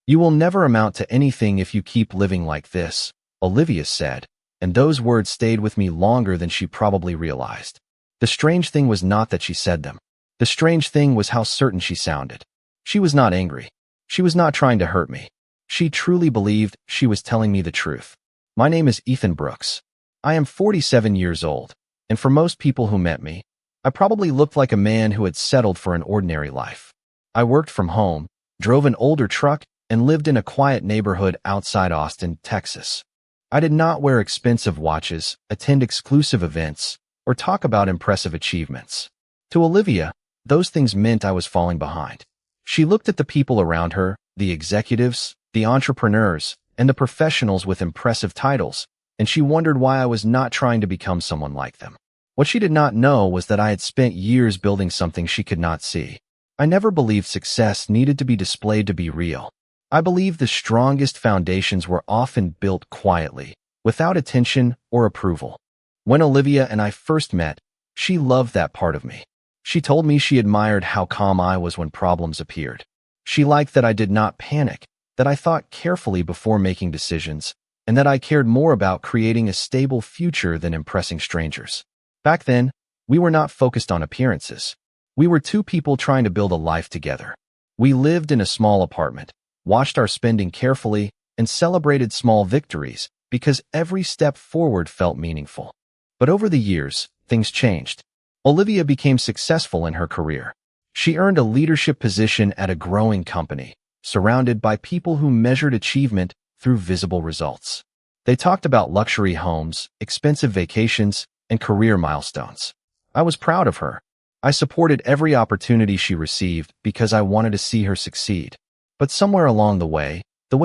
"You will never amount to anything if you keep living like this," Olivia said, and those words stayed with me longer than she probably realized. The strange thing was not that she said them. The strange thing was how certain she sounded. She was not angry. She was not trying to hurt me. She truly believed she was telling me the truth. My name is Ethan Brooks. I am 47 years old, and for most people who met me, I probably looked like a man who had settled for an ordinary life. I worked from home, drove an older truck, and lived in a quiet neighborhood outside Austin, Texas. I did not wear expensive watches, attend exclusive events, or talk about impressive achievements. To Olivia, those things meant I was falling behind. She looked at the people around her, the executives, the entrepreneurs, and the professionals with impressive titles, and she wondered why I was not trying to become someone like them. What she did not know was that I had spent years building something she could not see. I never believed success needed to be displayed to be real. I believed the strongest foundations were often built quietly, without attention or approval. When Olivia and I first met, she loved that part of me. She told me she admired how calm I was when problems appeared. She liked that I did not panic, that I thought carefully before making decisions, and that I cared more about creating a stable future than impressing strangers. Back then, we were not focused on appearances. We were two people trying to build a life together. We lived in a small apartment, watched our spending carefully, and celebrated small victories because every step forward felt meaningful. But over the years, things changed. Olivia became successful in her career. She earned a leadership position at a growing company, surrounded by people who measured achievement through visible results. They talked about luxury homes, expensive vacations, and career milestones. I was proud of her. I supported every opportunity she received because I wanted to see her succeed. But somewhere along the way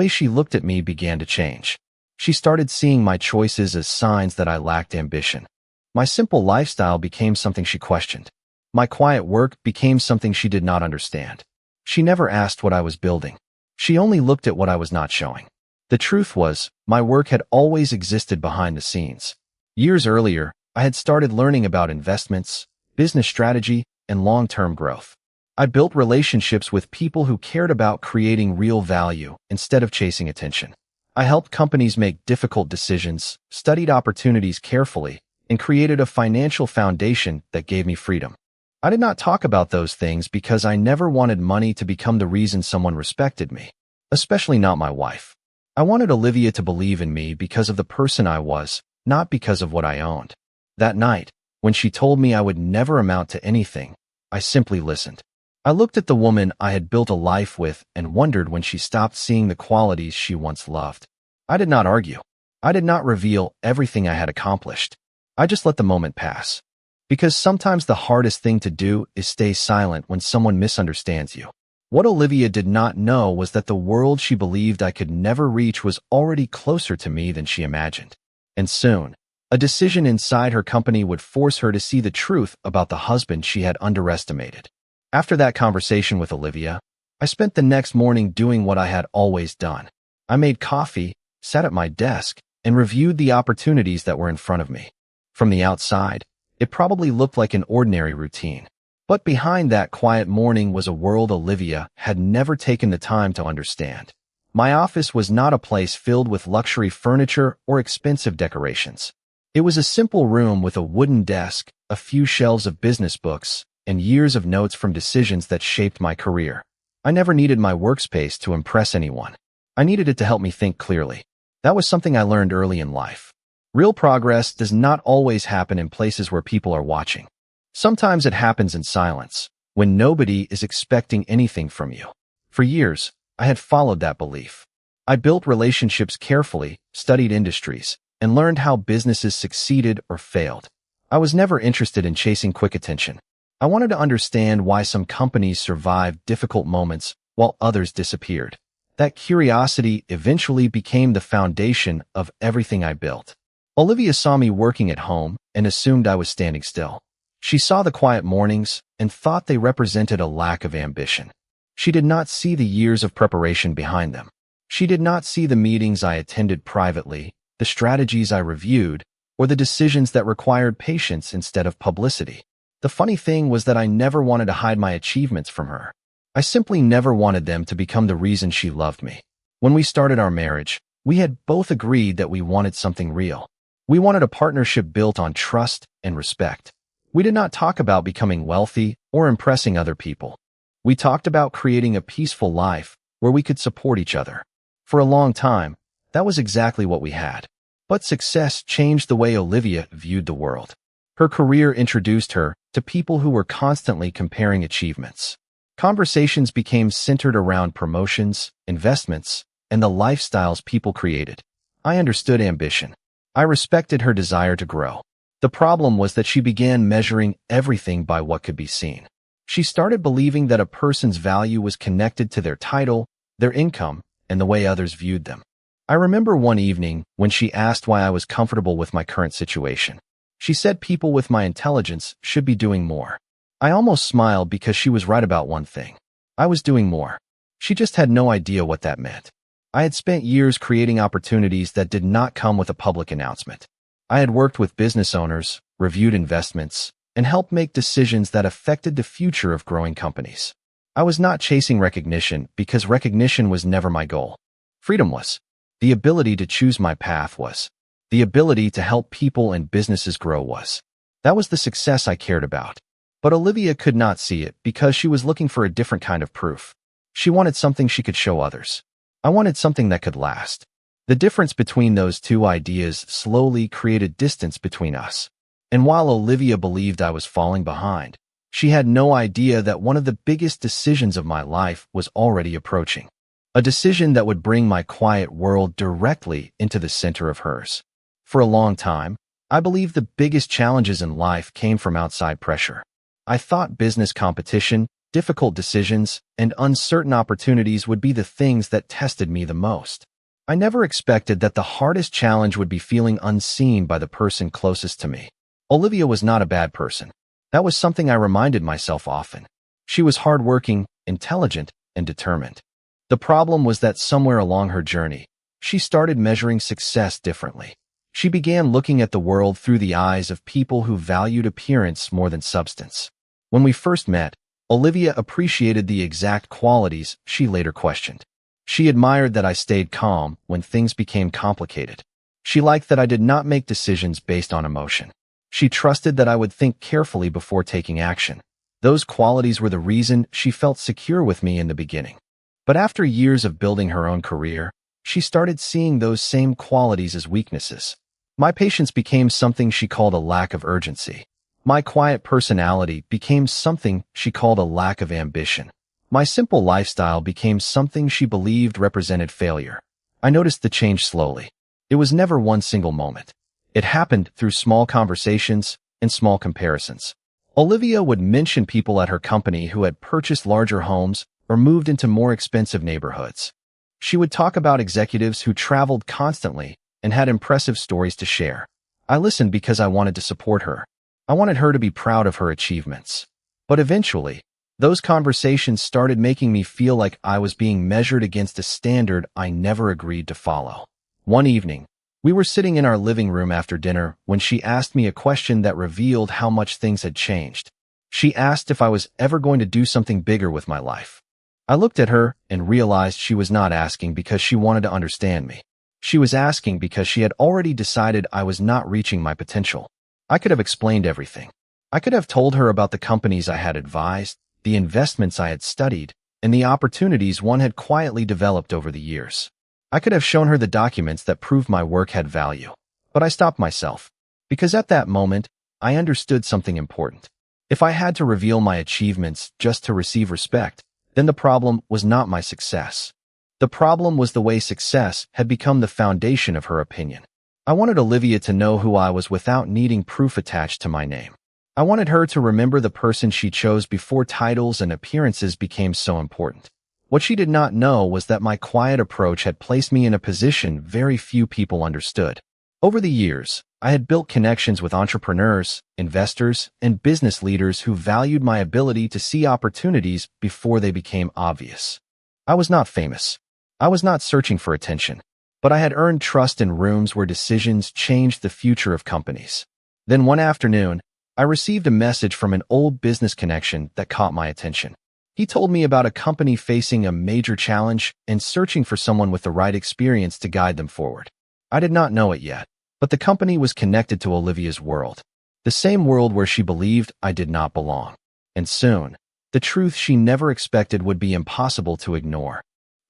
she looked at me began to change. She started seeing my choices as signs that I lacked ambition. My simple lifestyle became something she questioned. My quiet work became something she did not understand. She never asked what I was building. She only looked at what I was not showing. The truth was, my work had always existed behind the scenes. Years earlier, I had started learning about investments, business strategy, and long-term growth. I built relationships with people who cared about creating real value instead of chasing attention. I helped companies make difficult decisions, studied opportunities carefully, and created a financial foundation that gave me freedom. I did not talk about those things because I never wanted money to become the reason someone respected me, especially not my wife. I wanted Olivia to believe in me because of the person I was, not because of what I owned. That night, when she told me I would never amount to anything, I simply listened. I looked at the woman I had built a life with and wondered when she stopped seeing the qualities she once loved. I did not argue. I did not reveal everything I had accomplished. I just let the moment pass. Because sometimes the hardest thing to do is stay silent when someone misunderstands you. What Olivia did not know was that the world she believed I could never reach was already closer to me than she imagined. And soon, a decision inside her company would force her to see the truth about the husband she had underestimated. After that conversation with Olivia, I spent the next morning doing what I had always done. I made coffee, sat at my desk, and reviewed the opportunities that were in front of me. From the outside, it probably looked like an ordinary routine. But behind that quiet morning was a world Olivia had never taken the time to understand. My office was not a place filled with luxury furniture or expensive decorations. It was a simple room with a wooden desk, a few shelves of business books, and years of notes from decisions that shaped my career. I never needed my workspace to impress anyone. I needed it to help me think clearly. That was something I learned early in life. Real progress does not always happen in places where people are watching. Sometimes it happens in silence, when nobody is expecting anything from you. For years, I had followed that belief. I built relationships carefully, studied industries, and learned how businesses succeeded or failed. I was never interested in chasing quick attention. I wanted to understand why some companies survived difficult moments while others disappeared. That curiosity eventually became the foundation of everything I built. Olivia saw me working at home and assumed I was standing still. She saw the quiet mornings and thought they represented a lack of ambition. She did not see the years of preparation behind them. She did not see the meetings I attended privately, the strategies I reviewed, or the decisions that required patience instead of publicity. The funny thing was that I never wanted to hide my achievements from her. I simply never wanted them to become the reason she loved me. When we started our marriage, we had both agreed that we wanted something real. We wanted a partnership built on trust and respect. We did not talk about becoming wealthy or impressing other people. We talked about creating a peaceful life where we could support each other. For a long time, that was exactly what we had. But success changed the way Olivia viewed the world. Her career introduced her to people who were constantly comparing achievements. Conversations became centered around promotions, investments, and the lifestyles people created. I understood ambition. I respected her desire to grow. The problem was that she began measuring everything by what could be seen. She started believing that a person's value was connected to their title, their income, and the way others viewed them. I remember one evening when she asked why I was comfortable with my current situation. She said people with my intelligence should be doing more. I almost smiled because she was right about one thing. I was doing more. She just had no idea what that meant. I had spent years creating opportunities that did not come with a public announcement. I had worked with business owners, reviewed investments, and helped make decisions that affected the future of growing companies. I was not chasing recognition because recognition was never my goal. Freedom was. The ability to choose my path was. The ability to help people and businesses grow was. That was the success I cared about. But Olivia could not see it because she was looking for a different kind of proof. She wanted something she could show others. I wanted something that could last. The difference between those two ideas slowly created distance between us. And while Olivia believed I was falling behind, she had no idea that one of the biggest decisions of my life was already approaching. A decision that would bring my quiet world directly into the center of hers. For a long time, I believed the biggest challenges in life came from outside pressure. I thought business competition, difficult decisions, and uncertain opportunities would be the things that tested me the most. I never expected that the hardest challenge would be feeling unseen by the person closest to me. Olivia was not a bad person. That was something I reminded myself often. She was hardworking, intelligent, and determined. The problem was that somewhere along her journey, she started measuring success differently. She began looking at the world through the eyes of people who valued appearance more than substance. When we first met, Olivia appreciated the exact qualities she later questioned. She admired that I stayed calm when things became complicated. She liked that I did not make decisions based on emotion. She trusted that I would think carefully before taking action. Those qualities were the reason she felt secure with me in the beginning. But after years of building her own career, she started seeing those same qualities as weaknesses. My patience became something she called a lack of urgency. My quiet personality became something she called a lack of ambition. My simple lifestyle became something she believed represented failure. I noticed the change slowly. It was never one single moment. It happened through small conversations and small comparisons. Olivia would mention people at her company who had purchased larger homes or moved into more expensive neighborhoods. She would talk about executives who traveled constantly and had impressive stories to share. I listened because I wanted to support her. I wanted her to be proud of her achievements. But eventually, those conversations started making me feel like I was being measured against a standard I never agreed to follow. One evening, we were sitting in our living room after dinner when she asked me a question that revealed how much things had changed. She asked if I was ever going to do something bigger with my life. I looked at her and realized she was not asking because she wanted to understand me. She was asking because she had already decided I was not reaching my potential. I could have explained everything. I could have told her about the companies I had advised, the investments I had studied, and the opportunities one had quietly developed over the years. I could have shown her the documents that proved my work had value. But I stopped myself. Because at that moment, I understood something important. If I had to reveal my achievements just to receive respect, then the problem was not my success. The problem was the way success had become the foundation of her opinion. I wanted Olivia to know who I was without needing proof attached to my name. I wanted her to remember the person she chose before titles and appearances became so important. What she did not know was that my quiet approach had placed me in a position very few people understood. Over the years, I had built connections with entrepreneurs, investors, and business leaders who valued my ability to see opportunities before they became obvious. I was not famous. I was not searching for attention. But I had earned trust in rooms where decisions changed the future of companies. Then one afternoon, I received a message from an old business connection that caught my attention. He told me about a company facing a major challenge and searching for someone with the right experience to guide them forward. I did not know it yet, but the company was connected to Olivia's world, the same world where she believed I did not belong. And soon, the truth she never expected would be impossible to ignore.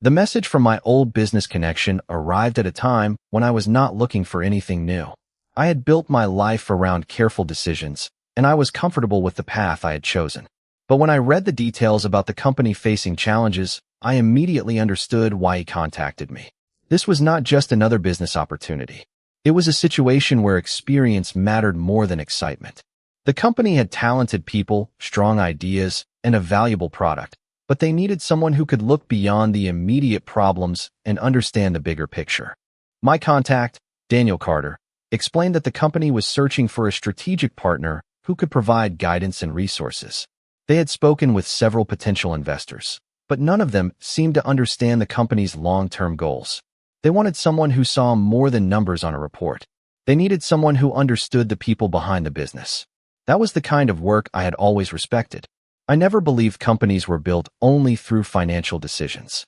The message from my old business connection arrived at a time when I was not looking for anything new. I had built my life around careful decisions, and I was comfortable with the path I had chosen. But when I read the details about the company facing challenges, I immediately understood why he contacted me. This was not just another business opportunity. It was a situation where experience mattered more than excitement. The company had talented people, strong ideas, and a valuable product, but they needed someone who could look beyond the immediate problems and understand the bigger picture. My contact, Daniel Carter, explained that the company was searching for a strategic partner who could provide guidance and resources. They had spoken with several potential investors, but none of them seemed to understand the company's long-term goals. They wanted someone who saw more than numbers on a report. They needed someone who understood the people behind the business. That was the kind of work I had always respected. I never believed companies were built only through financial decisions.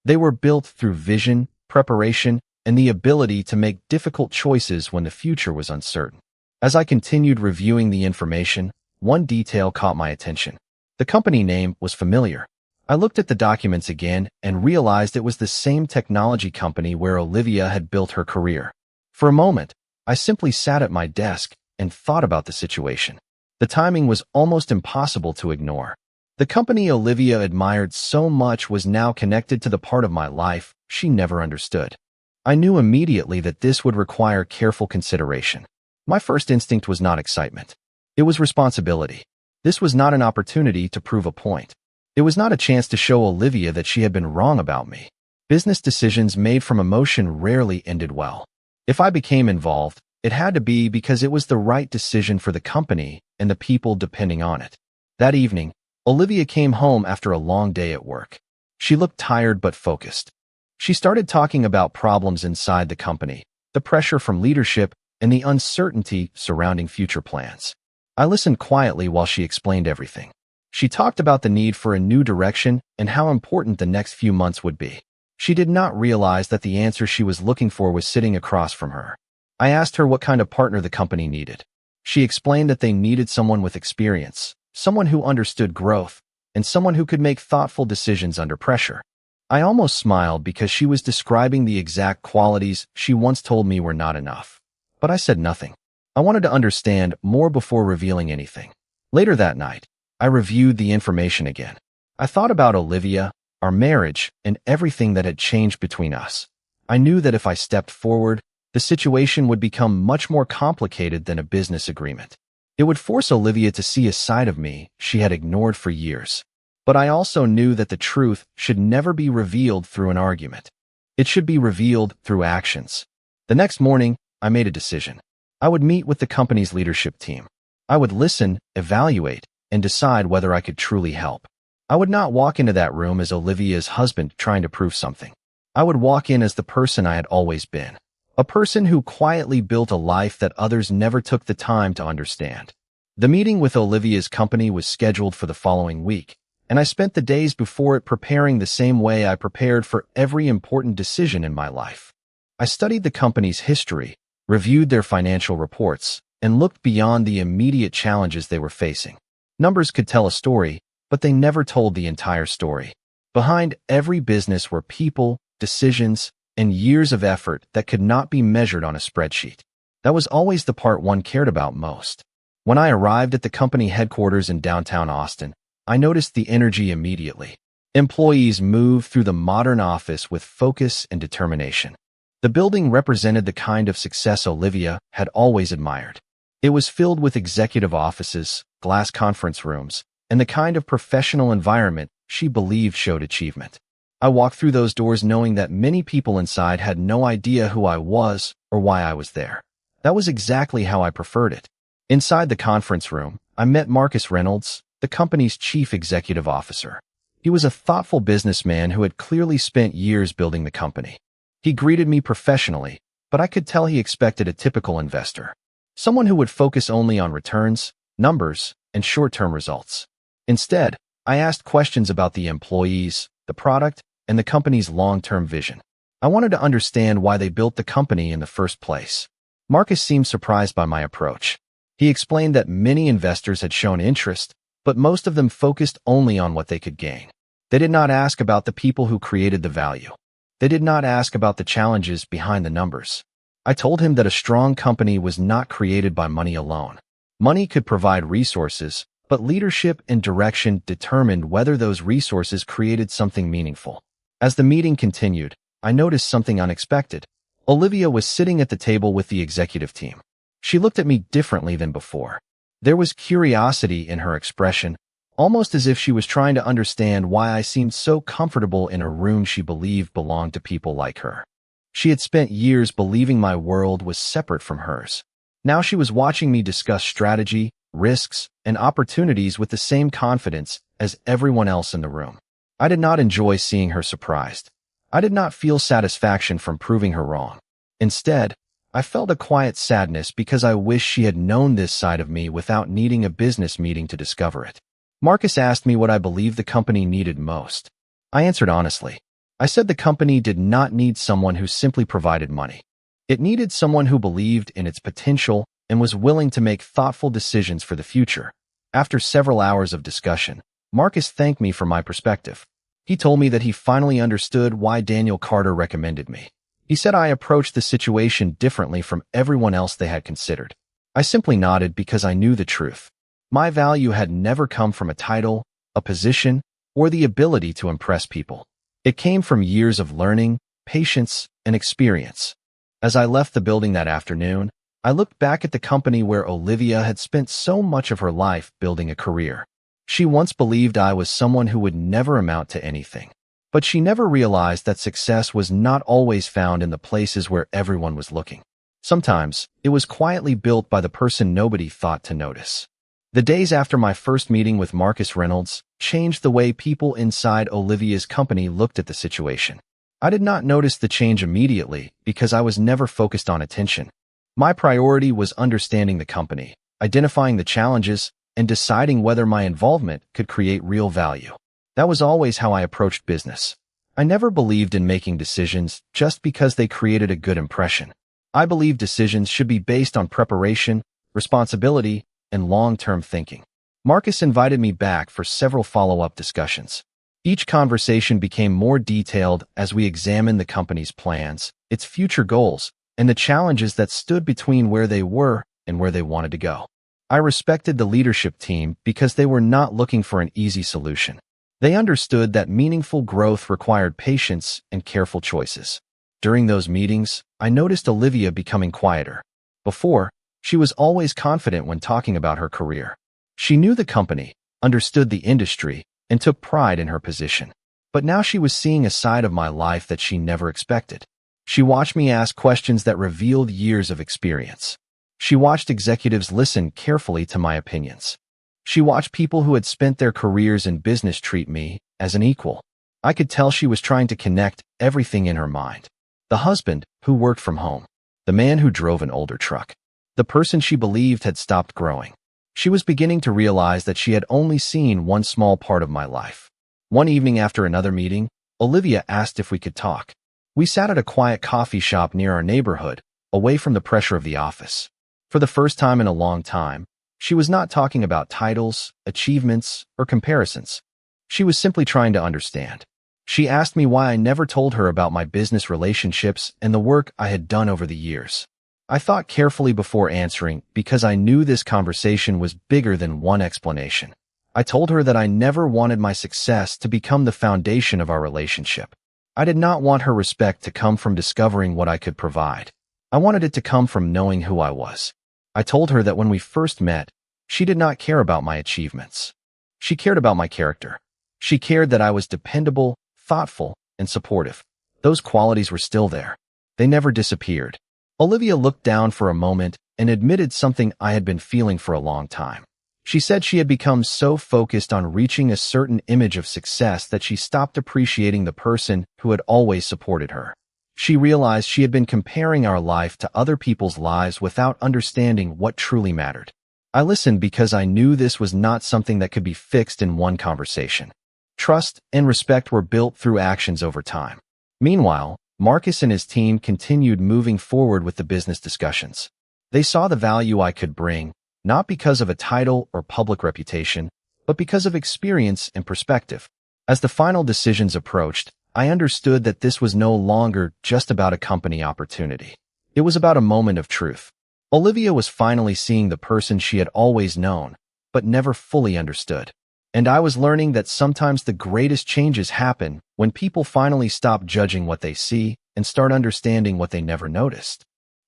They were built through vision, preparation, and the ability to make difficult choices when the future was uncertain. As I continued reviewing the information, one detail caught my attention. The company name was familiar. I looked at the documents again and realized it was the same technology company where Olivia had built her career. For a moment, I simply sat at my desk and thought about the situation. The timing was almost impossible to ignore. The company Olivia admired so much was now connected to the part of my life she never understood. I knew immediately that this would require careful consideration. My first instinct was not excitement. It was responsibility. This was not an opportunity to prove a point. It was not a chance to show Olivia that she had been wrong about me. Business decisions made from emotion rarely ended well. If I became involved, it had to be because it was the right decision for the company and the people depending on it. That evening, Olivia came home after a long day at work. She looked tired but focused. She started talking about problems inside the company, the pressure from leadership, and the uncertainty surrounding future plans. I listened quietly while she explained everything. She talked about the need for a new direction and how important the next few months would be. She did not realize that the answer she was looking for was sitting across from her. I asked her what kind of partner the company needed. She explained that they needed someone with experience, someone who understood growth, and someone who could make thoughtful decisions under pressure. I almost smiled because she was describing the exact qualities she once told me were not enough. But I said nothing. I wanted to understand more before revealing anything. Later that night, I reviewed the information again. I thought about Olivia, our marriage, and everything that had changed between us. I knew that if I stepped forward, the situation would become much more complicated than a business agreement. It would force Olivia to see a side of me she had ignored for years. But I also knew that the truth should never be revealed through an argument. It should be revealed through actions. The next morning, I made a decision. I would meet with the company's leadership team. I would listen, evaluate, and decide whether I could truly help. I would not walk into that room as Olivia's husband trying to prove something. I would walk in as the person I had always been. A person who quietly built a life that others never took the time to understand. The meeting with Olivia's company was scheduled for the following week, and I spent the days before it preparing the same way I prepared for every important decision in my life. I studied the company's history, reviewed their financial reports, and looked beyond the immediate challenges they were facing. Numbers could tell a story, but they never told the entire story. Behind every business were people, decisions, and years of effort that could not be measured on a spreadsheet. That was always the part one cared about most. When I arrived at the company headquarters in downtown Austin, I noticed the energy immediately. Employees moved through the modern office with focus and determination. The building represented the kind of success Olivia had always admired. It was filled with executive offices, glass conference rooms, and the kind of professional environment she believed showed achievement. I walked through those doors knowing that many people inside had no idea who I was or why I was there. That was exactly how I preferred it. Inside the conference room, I met Marcus Reynolds, the company's chief executive officer. He was a thoughtful businessman who had clearly spent years building the company. He greeted me professionally, but I could tell he expected a typical investor. Someone who would focus only on returns, numbers, and short-term results. Instead, I asked questions about the employees, the product, and the company's long-term vision. I wanted to understand why they built the company in the first place. Marcus seemed surprised by my approach. He explained that many investors had shown interest, but most of them focused only on what they could gain. They did not ask about the people who created the value. They did not ask about the challenges behind the numbers. I told him that a strong company was not created by money alone. Money could provide resources, but leadership and direction determined whether those resources created something meaningful. As the meeting continued, I noticed something unexpected. Olivia was sitting at the table with the executive team. She looked at me differently than before. There was curiosity in her expression, almost as if she was trying to understand why I seemed so comfortable in a room she believed belonged to people like her. She had spent years believing my world was separate from hers. Now she was watching me discuss strategy, risks, and opportunities with the same confidence as everyone else in the room. I did not enjoy seeing her surprised. I did not feel satisfaction from proving her wrong. Instead, I felt a quiet sadness because I wished she had known this side of me without needing a business meeting to discover it. Marcus asked me what I believed the company needed most. I answered honestly. I said the company did not need someone who simply provided money. It needed someone who believed in its potential and was willing to make thoughtful decisions for the future. After several hours of discussion, Marcus thanked me for my perspective. He told me that he finally understood why Daniel Carter recommended me. He said I approached the situation differently from everyone else they had considered. I simply nodded because I knew the truth. My value had never come from a title, a position, or the ability to impress people. It came from years of learning, patience, and experience. As I left the building that afternoon, I looked back at the company where Olivia had spent so much of her life building a career. She once believed I was someone who would never amount to anything. But she never realized that success was not always found in the places where everyone was looking. Sometimes, it was quietly built by the person nobody thought to notice. The days after my first meeting with Marcus Reynolds changed the way people inside Olivia's company looked at the situation. I did not notice the change immediately because I was never focused on attention. My priority was understanding the company, identifying the challenges, and deciding whether my involvement could create real value. That was always how I approached business. I never believed in making decisions just because they created a good impression. I believe decisions should be based on preparation, responsibility, and long-term thinking. Marcus invited me back for several follow-up discussions. Each conversation became more detailed as we examined the company's plans, its future goals, and the challenges that stood between where they were and where they wanted to go. I respected the leadership team because they were not looking for an easy solution. They understood that meaningful growth required patience and careful choices. During those meetings, I noticed Olivia becoming quieter. Before, she was always confident when talking about her career. She knew the company, understood the industry, and took pride in her position. But now she was seeing a side of my life that she never expected. She watched me ask questions that revealed years of experience. She watched executives listen carefully to my opinions. She watched people who had spent their careers in business treat me as an equal. I could tell she was trying to connect everything in her mind. The husband who worked from home. The man who drove an older truck. The person she believed had stopped growing. She was beginning to realize that she had only seen one small part of my life. One evening after another meeting, Olivia asked if we could talk. We sat at a quiet coffee shop near our neighborhood, away from the pressure of the office. For the first time in a long time, she was not talking about titles, achievements, or comparisons. She was simply trying to understand. She asked me why I never told her about my business relationships and the work I had done over the years. I thought carefully before answering because I knew this conversation was bigger than one explanation. I told her that I never wanted my success to become the foundation of our relationship. I did not want her respect to come from discovering what I could provide. I wanted it to come from knowing who I was. I told her that when we first met, she did not care about my achievements. She cared about my character. She cared that I was dependable, thoughtful, and supportive. Those qualities were still there. They never disappeared. Olivia looked down for a moment and admitted something I had been feeling for a long time. She said she had become so focused on reaching a certain image of success that she stopped appreciating the person who had always supported her. She realized she had been comparing our life to other people's lives without understanding what truly mattered. I listened because I knew this was not something that could be fixed in one conversation. Trust and respect were built through actions over time. Meanwhile, Marcus and his team continued moving forward with the business discussions. They saw the value I could bring, not because of a title or public reputation, but because of experience and perspective. As the final decisions approached, I understood that this was no longer just about a company opportunity. It was about a moment of truth. Olivia was finally seeing the person she had always known, but never fully understood. And I was learning that sometimes the greatest changes happen when people finally stop judging what they see and start understanding what they never noticed.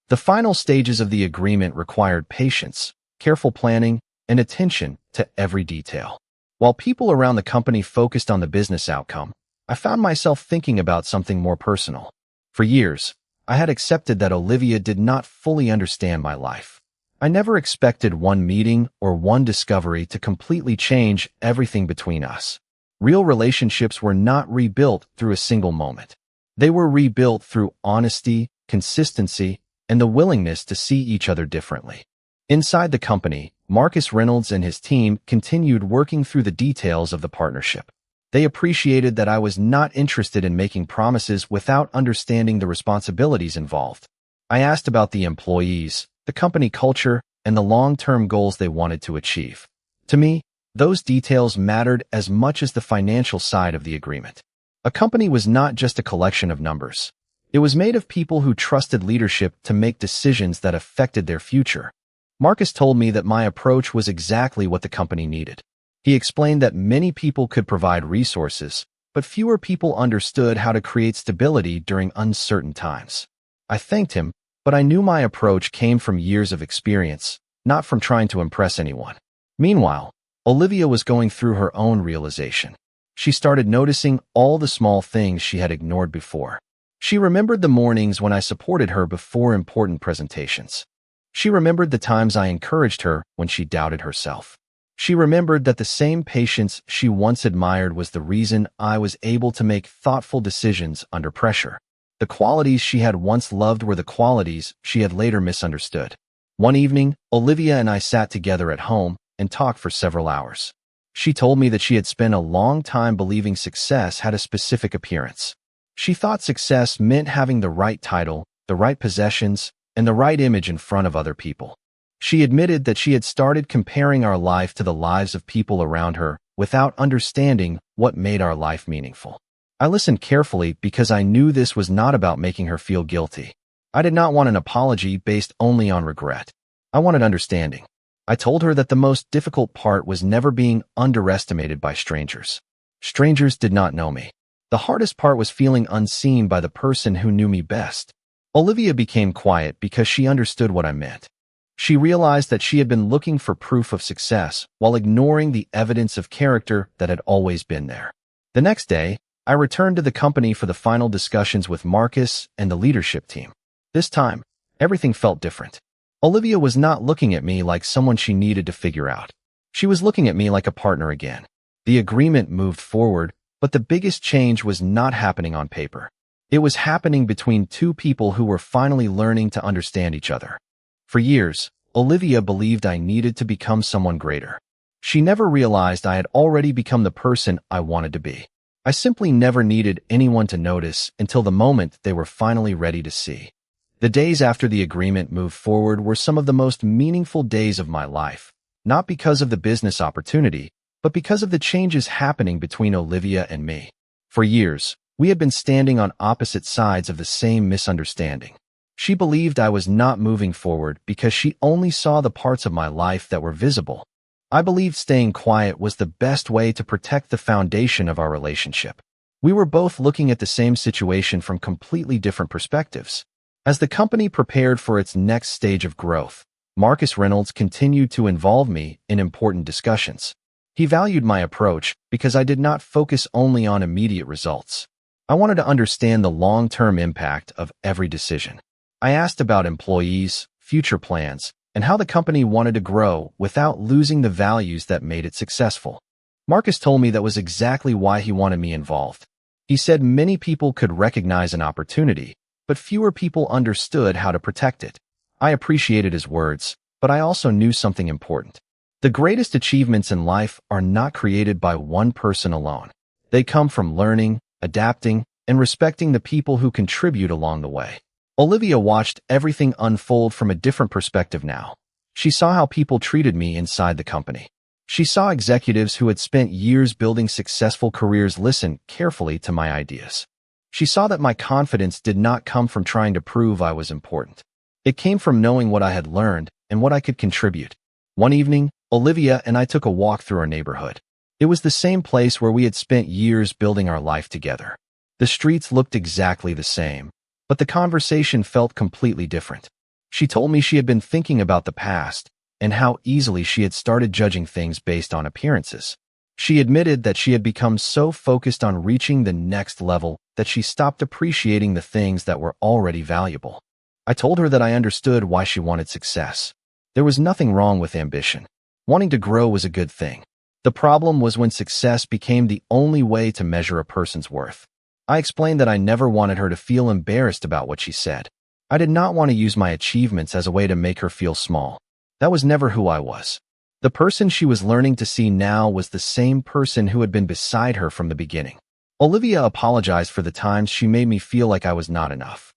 The final stages of the agreement required patience, careful planning, and attention to every detail. While people around the company focused on the business outcome, I found myself thinking about something more personal. For years, I had accepted that Olivia did not fully understand my life. I never expected one meeting or one discovery to completely change everything between us. Real relationships were not rebuilt through a single moment. They were rebuilt through honesty, consistency, and the willingness to see each other differently. Inside the company, Marcus Reynolds and his team continued working through the details of the partnership. They appreciated that I was not interested in making promises without understanding the responsibilities involved. I asked about the employees, the company culture, and the long-term goals they wanted to achieve. To me, those details mattered as much as the financial side of the agreement. A company was not just a collection of numbers. It was made of people who trusted leadership to make decisions that affected their future. Marcus told me that my approach was exactly what the company needed. He explained that many people could provide resources, but fewer people understood how to create stability during uncertain times. I thanked him, but I knew my approach came from years of experience, not from trying to impress anyone. Meanwhile, Olivia was going through her own realization. She started noticing all the small things she had ignored before. She remembered the mornings when I supported her before important presentations. She remembered the times I encouraged her when she doubted herself. She remembered that the same patience she once admired was the reason I was able to make thoughtful decisions under pressure. The qualities she had once loved were the qualities she had later misunderstood. One evening, Olivia and I sat together at home and talked for several hours. She told me that she had spent a long time believing success had a specific appearance. She thought success meant having the right title, the right possessions, and the right image in front of other people. She admitted that she had started comparing our life to the lives of people around her without understanding what made our life meaningful. I listened carefully because I knew this was not about making her feel guilty. I did not want an apology based only on regret. I wanted understanding. I told her that the most difficult part was never being underestimated by strangers. Strangers did not know me. The hardest part was feeling unseen by the person who knew me best. Olivia became quiet because she understood what I meant. She realized that she had been looking for proof of success while ignoring the evidence of character that had always been there. The next day, I returned to the company for the final discussions with Marcus and the leadership team. This time, everything felt different. Olivia was not looking at me like someone she needed to figure out. She was looking at me like a partner again. The agreement moved forward, but the biggest change was not happening on paper. It was happening between two people who were finally learning to understand each other. For years, Olivia believed I needed to become someone greater. She never realized I had already become the person I wanted to be. I simply never needed anyone to notice until the moment they were finally ready to see. The days after the agreement moved forward were some of the most meaningful days of my life, not because of the business opportunity, but because of the changes happening between Olivia and me. For years, we had been standing on opposite sides of the same misunderstanding. She believed I was not moving forward because she only saw the parts of my life that were visible. I believed staying quiet was the best way to protect the foundation of our relationship. We were both looking at the same situation from completely different perspectives. As the company prepared for its next stage of growth, Marcus Reynolds continued to involve me in important discussions. He valued my approach because I did not focus only on immediate results. I wanted to understand the long-term impact of every decision. I asked about employees, future plans, and how the company wanted to grow without losing the values that made it successful. Marcus told me that was exactly why he wanted me involved. He said many people could recognize an opportunity, but fewer people understood how to protect it. I appreciated his words, but I also knew something important. The greatest achievements in life are not created by one person alone. They come from learning, adapting, and respecting the people who contribute along the way. Olivia watched everything unfold from a different perspective now. She saw how people treated me inside the company. She saw executives who had spent years building successful careers listen carefully to my ideas. She saw that my confidence did not come from trying to prove I was important. It came from knowing what I had learned and what I could contribute. One evening, Olivia and I took a walk through our neighborhood. It was the same place where we had spent years building our life together. The streets looked exactly the same, but the conversation felt completely different. She told me she had been thinking about the past and how easily she had started judging things based on appearances. She admitted that she had become so focused on reaching the next level that she stopped appreciating the things that were already valuable. I told her that I understood why she wanted success. There was nothing wrong with ambition. Wanting to grow was a good thing. The problem was when success became the only way to measure a person's worth. I explained that I never wanted her to feel embarrassed about what she said. I did not want to use my achievements as a way to make her feel small. That was never who I was. The person she was learning to see now was the same person who had been beside her from the beginning. Olivia apologized for the times she made me feel like I was not enough.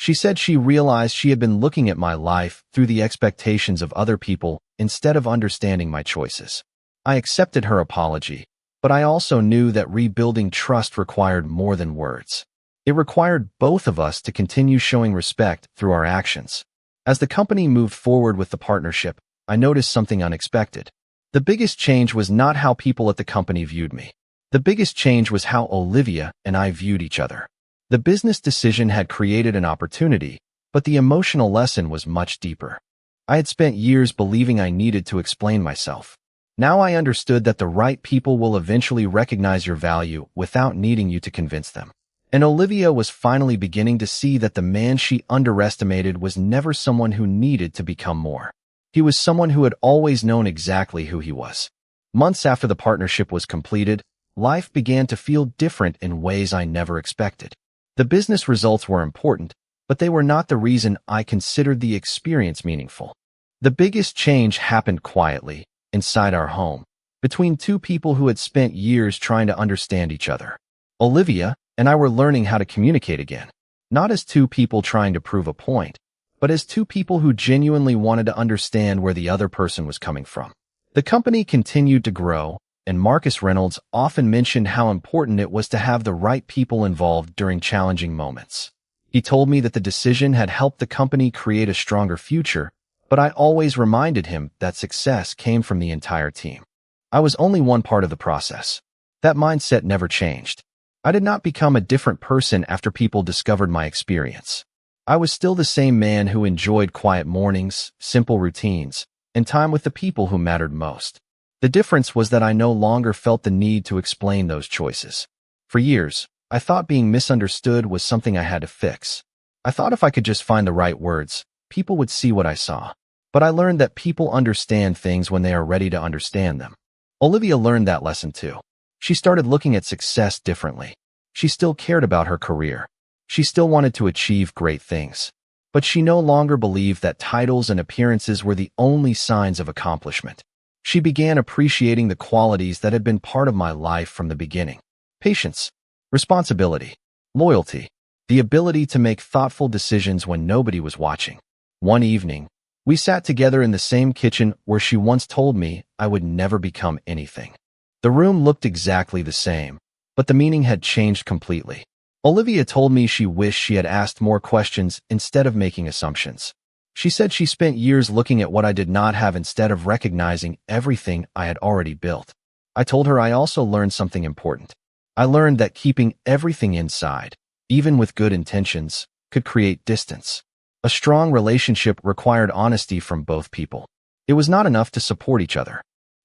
She said she realized she had been looking at my life through the expectations of other people instead of understanding my choices. I accepted her apology, but I also knew that rebuilding trust required more than words. It required both of us to continue showing respect through our actions. As the company moved forward with the partnership, I noticed something unexpected. The biggest change was not how people at the company viewed me. The biggest change was how Olivia and I viewed each other. The business decision had created an opportunity, but the emotional lesson was much deeper. I had spent years believing I needed to explain myself. Now I understood that the right people will eventually recognize your value without needing you to convince them. And Olivia was finally beginning to see that the man she underestimated was never someone who needed to become more. He was someone who had always known exactly who he was. Months after the partnership was completed, life began to feel different in ways I never expected. The business results were important, but they were not the reason I considered the experience meaningful. The biggest change happened quietly, inside our home, between two people who had spent years trying to understand each other. Olivia and I were learning how to communicate again, not as two people trying to prove a point, but as two people who genuinely wanted to understand where the other person was coming from. The company continued to grow, and Marcus Reynolds often mentioned how important it was to have the right people involved during challenging moments. He told me that the decision had helped the company create a stronger future, but I always reminded him that success came from the entire team. I was only one part of the process. That mindset never changed. I did not become a different person after people discovered my experience. I was still the same man who enjoyed quiet mornings, simple routines, and time with the people who mattered most. The difference was that I no longer felt the need to explain those choices. For years, I thought being misunderstood was something I had to fix. I thought if I could just find the right words, people would see what I saw. But I learned that people understand things when they are ready to understand them. Olivia learned that lesson too. She started looking at success differently. She still cared about her career. She still wanted to achieve great things. But she no longer believed that titles and appearances were the only signs of accomplishment. She began appreciating the qualities that had been part of my life from the beginning. Patience, responsibility, loyalty, the ability to make thoughtful decisions when nobody was watching. One evening, we sat together in the same kitchen where she once told me I would never become anything. The room looked exactly the same, but the meaning had changed completely. Olivia told me she wished she had asked more questions instead of making assumptions. She said she spent years looking at what I did not have instead of recognizing everything I had already built. I told her I also learned something important. I learned that keeping everything inside, even with good intentions, could create distance. A strong relationship required honesty from both people. It was not enough to support each other.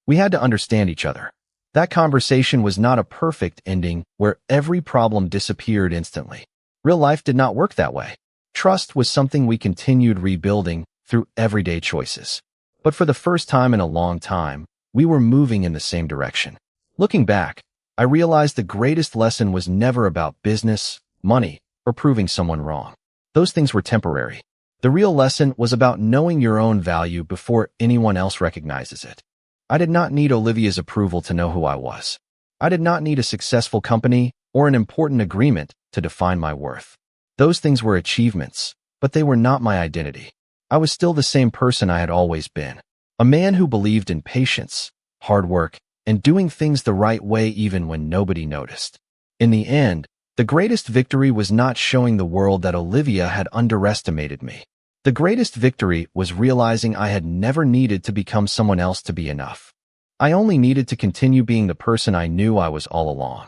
We had to understand each other. That conversation was not a perfect ending where every problem disappeared instantly. Real life did not work that way. Trust was something we continued rebuilding through everyday choices. But for the first time in a long time, we were moving in the same direction. Looking back, I realized the greatest lesson was never about business, money, or proving someone wrong. Those things were temporary. The real lesson was about knowing your own value before anyone else recognizes it. I did not need Olivia's approval to know who I was. I did not need a successful company or an important agreement to define my worth. Those things were achievements, but they were not my identity. I was still the same person I had always been. A man who believed in patience, hard work, and doing things the right way even when nobody noticed. In the end, the greatest victory was not showing the world that Olivia had underestimated me. The greatest victory was realizing I had never needed to become someone else to be enough. I only needed to continue being the person I knew I was all along.